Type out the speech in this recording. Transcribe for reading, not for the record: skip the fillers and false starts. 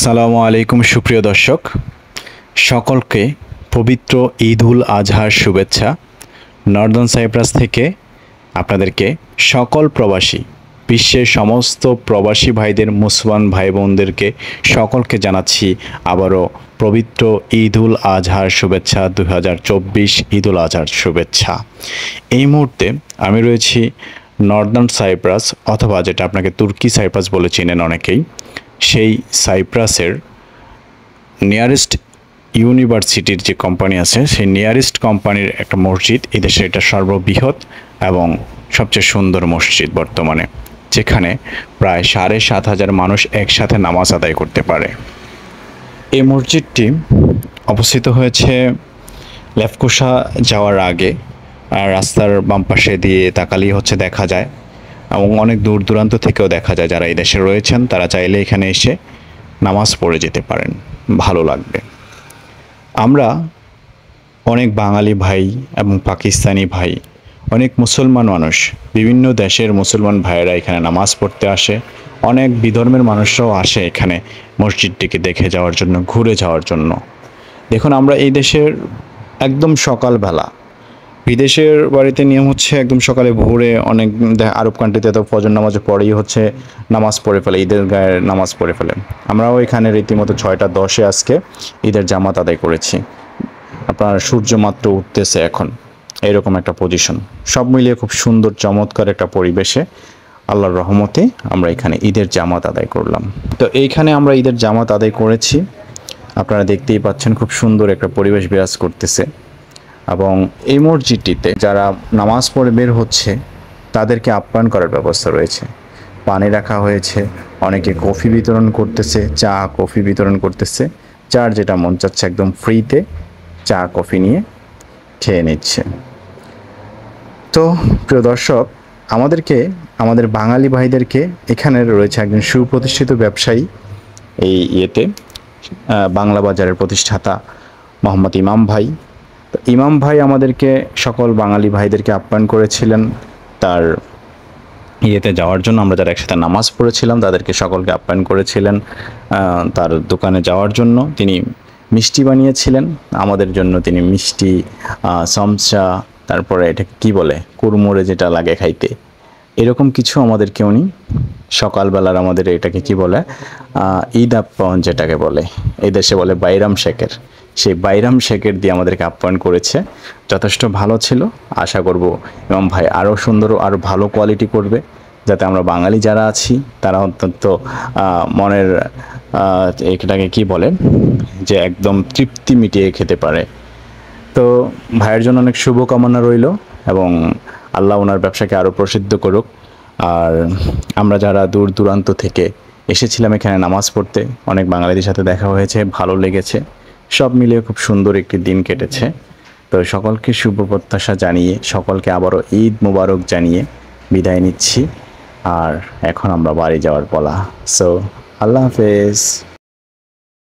আসসালামু আলাইকুম সুপ্রিয় দর্শক, সকলকে পবিত্র ঈদ উল আজহার শুভেচ্ছা। নর্দার্ন সাইপ্রাস থেকে আপনাদেরকে সকল প্রবাসী, বিশ্বের সমস্ত প্রবাসী ভাইদের, মুসলমান ভাই বোনদেরকে সকলকে জানাচ্ছি আবারও পবিত্র ঈদ উল আজহার শুভেচ্ছা। 2024 ঈদ উল আজহার শুভেচ্ছা। এই মুহূর্তে আমি রয়েছি নর্দার্ন সাইপ্রাস, অথবা যেটা আপনাকে তুর্কি সাইপ্রাস বলে চেনেন অনেকেই, সেই সাইপ্রাসের নিয়ারেস্ট ইউনিভার্সিটির যে কোম্পানি আছে, সেই নিয়ারেস্ট কোম্পানির একটা মসজিদ। এই দেশের এটা সর্ববৃহৎ এবং সবচেয়ে সুন্দর মসজিদ বর্তমানে, যেখানে প্রায় 7,500 মানুষ একসাথে নামাজ আদায় করতে পারে। এই মসজিদটি অবস্থিত হয়েছে লেফকোশা যাওয়ার আগে, রাস্তার বাম পাশে দিয়ে তাকালেই দেখা যায়, এবং অনেক দূর দূরান্ত থেকেও দেখা যায়। যারা এই দেশে রয়েছেন তারা চাইলে এখানে এসে নামাজ পড়ে যেতে পারেন, ভালো লাগবে। আমরা অনেক বাঙালি ভাই এবং পাকিস্তানি ভাই, অনেক মুসলমান মানুষ, বিভিন্ন দেশের মুসলমান ভাইয়েরা এখানে নামাজ পড়তে আসে। অনেক বিধর্মের মানুষরাও আসে এখানে মসজিদটিকে দেখে যাওয়ার জন্য, ঘুরে যাওয়ার জন্য। দেখুন, আমরা এই দেশের একদম সকালবেলা, বিদেশের বাড়িতে নিয়ম হচ্ছে একদম সকালে ভোরে, অনেক আরব কান্ট্রিতে তো ফজর নামাজে পড়েই নামাজ পড়ে ফেলে, ঈদের গায়ের নামাজ পড়ে ফেলে। আমরাও এখানে রীতিমতো 6:10 আজকে ঈদের জামাত আদায় করেছি। আপনার সূর্য মাত্র উঠতেছে এখন, এরকম একটা পজিশন। সব মিলিয়ে খুব সুন্দর চমৎকার একটা পরিবেশে আল্লাহর রহমতে আমরা এখানে ঈদের জামাত আদায় করলাম। তো এইখানে আমরা ঈদের জামাত আদায় করেছি, আপনারা দেখতেই পাচ্ছেন খুব সুন্দর একটা পরিবেশ বিরাজ করতেছে। এবং এই মসজিদটিতে যারা নামাজ পড়ে বের হচ্ছে তাদেরকে আপ্যায়ন করার ব্যবস্থা রয়েছে। পানি রাখা হয়েছে, অনেকে কফি বিতরণ করতেছে, চা কফি বিতরণ করতেছে। যার যেটা মন চাচ্ছে একদম ফ্রিতে চা কফি নিয়ে খেয়ে নিচ্ছে। তো প্রিয় দর্শক, আমাদের বাঙালি ভাইদেরকে, এখানে রয়েছে একজন সুপ্রতিষ্ঠিত ব্যবসায়ী, এই বাংলা বাজারের প্রতিষ্ঠাতা মোহাম্মদ ইমাম ভাই। ইমাম ভাই আমাদেরকে, সকল বাঙালি ভাইদেরকে আপ্যায়ন করেছিলেন তার যাওয়ার জন্য। আমরা যারা একসাথে নামাজ পড়েছিলাম তাদেরকে সকলকে আপ্যায়ন করেছিলেন তার দোকানে যাওয়ার জন্য। তিনি মিষ্টি বানিয়েছিলেন আমাদের জন্য। তিনি মিষ্টি, সমসা, তারপরে এটাকে কি বলে, কুড়মুড়ে যেটা লাগে খাইতে, এরকম কিছু আমাদেরকে উনি সকালবেলার, আমাদের এটাকে কি বলে, ঈদ আপ্যায়ন যেটাকে বলে, এই দেশে বলে বাইরাম শেকের, সেই বাইরাম শেকের দিয়ে আমাদেরকে আপ্যায়ন করেছে। যথেষ্ট ভালো ছিল। আশা করব ইমাম ভাই আরও সুন্দর, আরও ভালো কোয়ালিটি করবে, যাতে আমরা বাঙালি যারা আছি তারা অত্যন্ত মনের এটাকে কি বলে, যে একদম তৃপ্তি মিটিয়ে খেতে পারে। তো ভাইয়ের জন্য অনেক শুভকামনা রইল, এবং আল্লাহ ওনার ব্যবসাকে আরও প্রসিদ্ধ করুক। আর আমরা যারা দূর দূরান্ত থেকে এসেছিলাম এখানে নামাজ পড়তে, অনেক বাঙালিদের সাথে দেখা হয়েছে, ভালো লেগেছে। সব মিলিয়ে খুব সুন্দর একটি দিন কেটেছে। তো সকলকে শুভ প্রত্যাশা জানিয়ে, সকলকে আবারও ঈদ মোবারক জানিয়ে বিদায় নিচ্ছি। আর এখন আমরা বাড়ি যাওয়ার পালা। সো আল্লাহ হাফেজ।